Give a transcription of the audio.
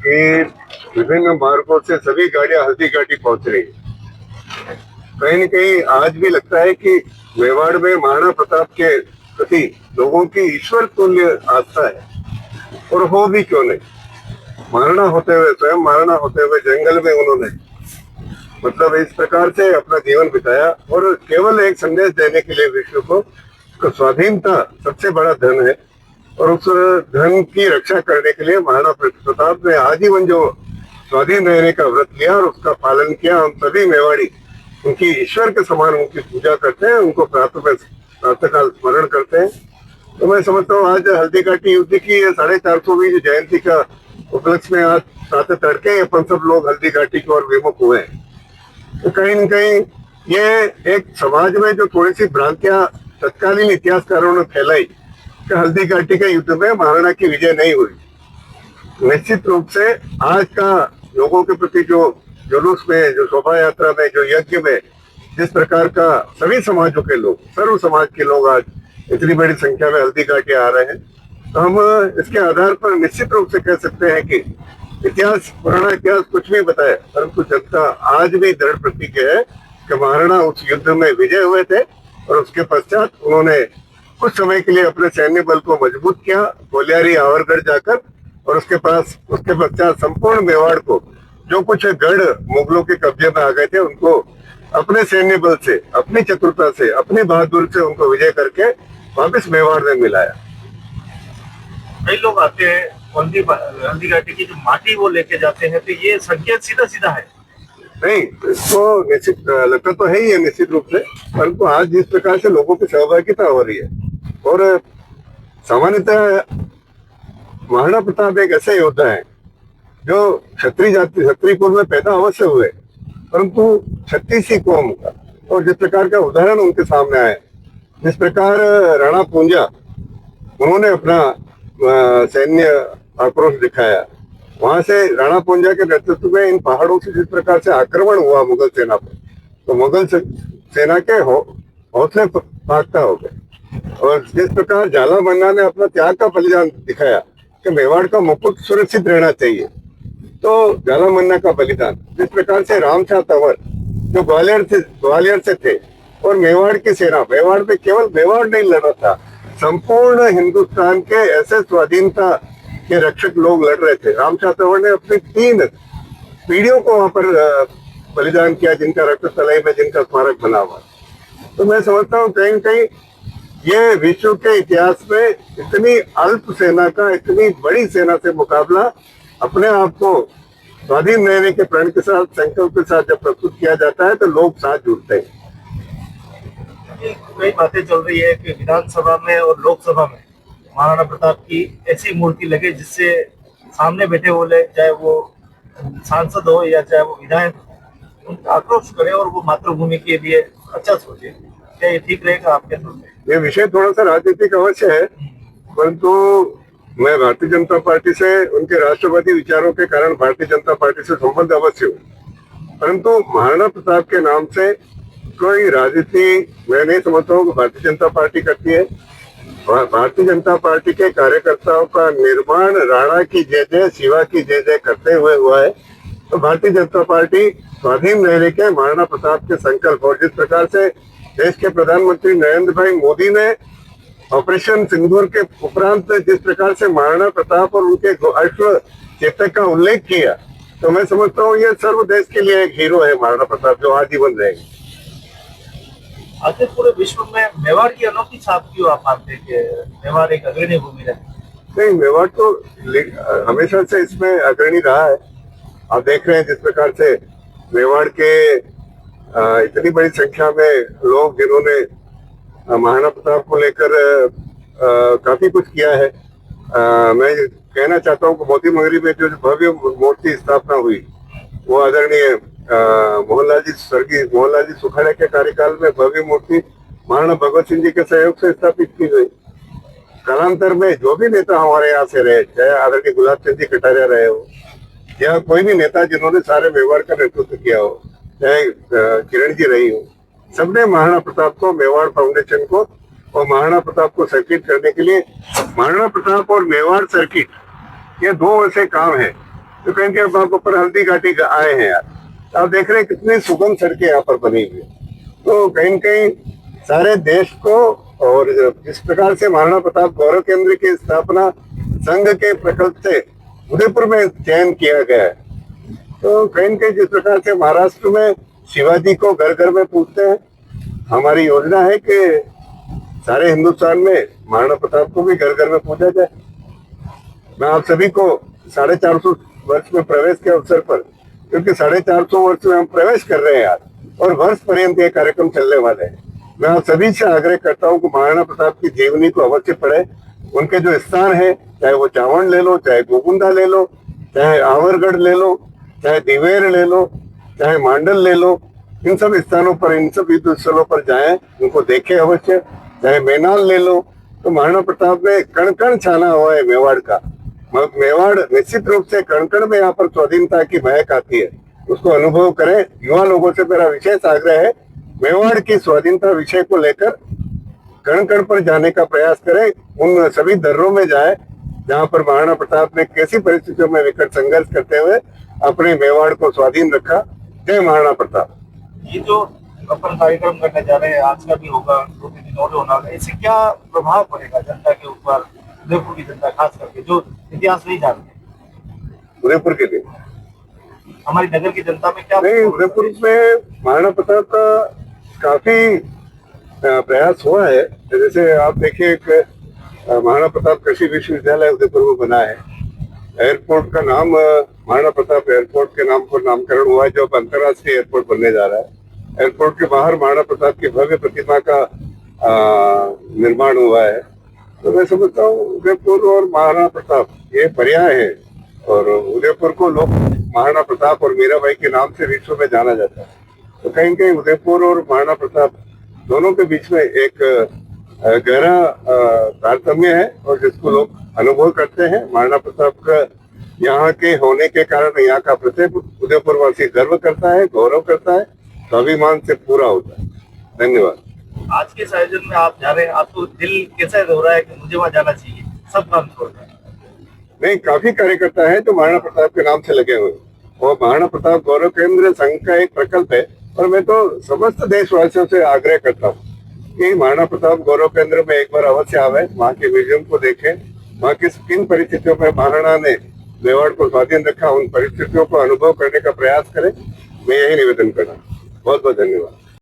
कि विभिन्न मार्गों से सभी गाड़ियां हल्दी घाटी पहुंच रही है। कहीं न कहीं आज भी लगता है कि मेवाड़ में महाराणा प्रताप के प्रति लोगों की ईश्वर तुल्य आस्था है, और हो भी क्यों नहीं। महाराणा होते हुए, स्वयं महाराणा होते हुए जंगल में उन्होंने मतलब इस प्रकार से अपना जीवन बिताया, और केवल एक संदेश देने के लिए विश्व को स्वाधीनता सबसे बड़ा धन है, और उस धन की रक्षा करने के लिए महाराणा प्रताप ने आजीवन जो स्वाधीन रहने का व्रत लिया और उसका पालन किया। हम सभी मेवाड़ी उनकी ईश्वर के समान उनकी पूजा करते हैं, उनको प्रातःकाल स्मरण करते हैं। तो मैं समझता हूँ आज हल्दी घाटी युद्ध की 450वीं जयंती का उपलक्ष्य में आज प्रातः तड़के अपन सब लोग हल्दी घाटी की ओर विमुख हुए हैं। तो कहीं न कहीं ये एक समाज में जो थोड़ी सी भ्रांतियां तत्कालीन इतिहासकारों ने फैलाई कि हल्दी घाटी के युद्ध में महाराणा की विजय नहीं हुई, निश्चित रूप से आज का लोगों के प्रति जो जुलूस में, जो शोभा यात्रा में, जो यज्ञ में जिस प्रकार का सभी समाजों के लोग, सर्व समाज के लोग आज इतनी बड़ी संख्या में हल्दी घाटी आ रहे हैं, तो हम इसके आधार पर निश्चित रूप से कह सकते हैं कि इतिहास, पुराना इतिहास कुछ भी बताए, परंतु जनता आज भी दृढ़ प्रतिज्ञ है कि महाराणा उस युद्ध में विजय हुए थे, और उसके पश्चात उन्होंने कुछ समय के लिए अपने सैन्य बल को मजबूत किया कोलियारी आवरगढ़ जाकर, और उसके पश्चात संपूर्ण मेवाड़ को जो कुछ गढ़ मुगलों के कब्जे में आ गए थे उनको अपने सैन्य बल से, अपनी चतुरता से, अपनी बहादुरी से उनको विजय करके वापस मेवाड़ में मिलाया। कई लोग आते हैं हल्दी घाटी की जो माटी वो लेके जाते हैं, तो ये संकेत सीधा सीधा है? नहीं, इसको निश्चित लगता तो है ही है निश्चित रूप से, परंतु आज जिस प्रकार से लोगों की सहभागिता हो रही है, और सामान्यतः महाराणा प्रताप एक ऐसे योद्धा है जो क्षत्रिय कुल में पैदा अवश्य हुए, परंतु छत्तीसी कौम का, और जिस प्रकार का उदाहरण उनके सामने आए, जिस प्रकार राणा पूंजा उन्होंने अपना सैन्य आक्रोश दिखाया, वहां से राणा पूंजा के नेतृत्व में इन पहाड़ों से जिस प्रकार से आक्रमण हुआ मुगल सेना पर, तो मुगल सेना के हौसले फाख्ता हो गए। और जिस प्रकार जाला मन्ना ने अपना त्याग का बलिदान दिखाया कि मेवाड़ का मुकुट सुरक्षित रहना चाहिए, तो जाला मन्ना का बलिदान, जिस प्रकार से रामशाह तंवर जो ग्वालियर से थे, और मेवाड़ की सेना, मेवाड़ में केवल मेवाड़ नहीं लड़ा था, संपूर्ण हिंदुस्तान के ऐसे स्वाधीनता के रक्षक लोग लड़ रहे थे। रामशाह तंवर ने अपनी 3 पीढ़ियों को वहां पर बलिदान किया, जिनका रक्त तलाई में जिनका स्मारक बना हुआ। तो मैं समझता हूँ कहीं कहीं ये विश्व के इतिहास में इतनी अल्प सेना का इतनी बड़ी सेना से मुकाबला अपने आप को स्वाधीन रहने के प्रण के साथ, संकल्प के साथ जब प्रस्तुत किया जाता है, तो लोग साथ जुड़ते हैं। कई बातें चल रही है कि विधानसभा में और लोकसभा में महाराणा प्रताप की ऐसी मूर्ति लगे जिससे सामने बैठे बोले, चाहे वो सांसद हो या चाहे वो विधायक, उनका आक्रोश करे और वो मातृभूमि के लिए अच्छा सोचे। क्या ये ठीक रहेगा आपके अनुसार? ये विषय थोड़ा सा राजनीतिक अवश्य है, परंतु मैं भारतीय जनता पार्टी से, उनके राष्ट्रवादी विचारों के कारण भारतीय जनता पार्टी से संबंध अवश्य हूँ, परंतु महाराणा प्रताप के नाम से कोई राजनीति मैं नहीं समझता हूँ कि भारतीय जनता पार्टी करती है। भारतीय जनता पार्टी के कार्यकर्ताओं का निर्माण राणा की जय जय, शिवा की जय जय करते हुए हुआ है। तो भारतीय जनता पार्टी स्वाधीन रहने के महाराणा प्रताप के संकल्प, और जिस प्रकार से देश के प्रधानमंत्री नरेंद्र भाई मोदी ने ऑपरेशन सिंदूर के उपरांत जिस प्रकार से महाराणा प्रताप और उनके अश्व चेतक का उल्लेख किया, तो मैं समझता हूँ ये सर्व देश के लिए एक हीरो है महाराणा प्रताप, जो आजीवन रहेंगे। आखिर पूरे विश्व में मेवाड़ की अनोखी छाप क्यों आप मानते हैं कि मेवाड़ एक अग्रणी भूमि रही? नहीं, मेवाड़ तो हमेशा से इसमें अग्रणी रहा है। आप देख रहे हैं जिस प्रकार से मेवाड़ के इतनी बड़ी संख्या में लोग जिन्होंने महाराणा प्रताप को लेकर काफी कुछ किया है। मैं कहना चाहता हूँ कि मोती मंगरी में जो भव्य मूर्ति स्थापना हुई, वो आदरणीय स्वर्गीय मोहनलाल जी सुखाड़े के कार्यकाल में भव्य मूर्ति महाराणा भगवत सिंह जी के सहयोग से स्थापित की गई। कालांतर में जो भी नेता हमारे यहाँ से रहे, चाहे आदरणीय गुलाब चंद जी कटारिया रहे हो या कोई भी नेता जिन्होंने सारे मेवाड़ का नेतृत्व किया हो, चाहे किरण जी रही हो, सबने महाराणा प्रताप को, मेवाड़ फाउंडेशन को और महाराणा प्रताप को सर्किट करने के लिए, महाराणा प्रताप और मेवाड़ सर्किट, ये 2 ऐसे काम हैं तो कहीं के आप ऊपर हल्दी घाटी आए हैं यार, आप देख रहे हैं कितनी सुगम सड़कें यहाँ पर बनी हुई है। तो कहीं न कहीं सारे देश को, और जिस प्रकार से महाराणा प्रताप गौरव केंद्र की स्थापना संघ के प्रकल्प से उदयपुर में चयन किया गया है, तो कहीं न कहीं जिस प्रकार से महाराष्ट्र में शिवाजी को घर घर में पूजते हैं, हमारी योजना है कि सारे हिंदुस्तान में महाराणा प्रताप को भी घर घर में पूजा जाए। मैं आप सभी को 450 वर्ष में प्रवेश के अवसर पर, क्योंकि 450 वर्ष में हम प्रवेश कर रहे हैं यार, और वर्ष पर्यंत ये कार्यक्रम चलने वाले हैं, मैं आप सभी से आग्रह करता हूँ कि महाराणा प्रताप की जीवनी को अवश्य पढ़े। उनके जो स्थान है, चाहे वो चावंड ले लो, चाहे गोकुंडा ले लो, चाहे आवरगढ़ ले लो, चाहे दिवेर ले लो, चाहे मांडल ले लो, इन सब स्थानों पर, इन सब युद्ध स्थलों पर जाएं, उनको देखें अवश्य। चाहे मैनाल ले लो, तो महाराणा प्रताप ने कण कण छाना हुआ है मेवाड़ का। मेवाड़ निश्चित रूप से कण कण में यहाँ पर स्वाधीनता की महक आती है, उसको अनुभव करें। युवा लोगों से मेरा विशेष आग्रह है, मेवाड़ की स्वाधीनता विषय को लेकर कण कण पर जाने का प्रयास करें, उन सभी दर्रों में जाए जहाँ पर महाराणा प्रताप ने कैसी परिस्थितियों में विकट संघर्ष करते हुए अपने मेवाड़ को स्वाधीन रखा। जय महाराणा प्रताप। ये जो अपन कार्यक्रम करने जा रहे हैं, आज का भी होगा, 2-3 दिन और होना है, इससे क्या प्रभाव पड़ेगा जनता के ऊपर, उदयपुर की जनता खास करके जो इतिहास नहीं जानते? उदयपुर के लिए हमारी नगर की जनता में क्या नहीं, उदयपुर में महाराणा प्रताप का काफी प्रयास हुआ है। जैसे आप देखिए, एक महाराणा प्रताप कृषि विश्वविद्यालय उदयपुर में बना है। एयरपोर्ट का नाम महाराणा प्रताप एयरपोर्ट के नाम पर नामकरण हुआ है, जो अब अंतर्राष्ट्रीय एयरपोर्ट बनने जा रहा है। एयरपोर्ट के बाहर महाराणा प्रताप की भव्य प्रतिमा का निर्माण हुआ है। तो मैं समझता हूँ उदयपुर और महाराणा प्रताप ये पर्याय है, और उदयपुर को लोग महाराणा प्रताप और मीराबाई के नाम से विश्व में जाना जाता है। तो कहीं कहीं उदयपुर और महाराणा प्रताप दोनों के बीच में एक गहरा तारतम्य है, और जिसको लोग अनुभव करते हैं। महाराणा प्रताप का यहाँ के होने के कारण यहाँ का प्रत्येक उदयपुर वासी गर्व करता है, गौरव करता है, स्वाभिमान से पूरा होता है। धन्यवाद। आज के इस आयोजन में आप जा रहे हैं, आपको दिल कैसा हो रहा है कि मुझे वहाँ जाना चाहिए, सब काम छोड़कर? नहीं, काफी कार्यकर्ता है जो महाराणा प्रताप के नाम से लगे हुए, और महाराणा प्रताप गौरव केंद्र संघ का एक प्रकल्प है। और मैं तो समस्त देशवासियों से आग्रह करता हूँ कि महाराणा प्रताप गौरव केंद्र में एक बार अवश्य आवे, वहाँ के म्यूजियम को देखें, वहाँ की किन परिस्थितियों में महाराणा ने मेवाड़ को स्वाधीन रखा, उन परिस्थितियों को अनुभव करने का प्रयास करें। मैं यही निवेदन कर रहा हूँ। बहुत बहुत धन्यवाद।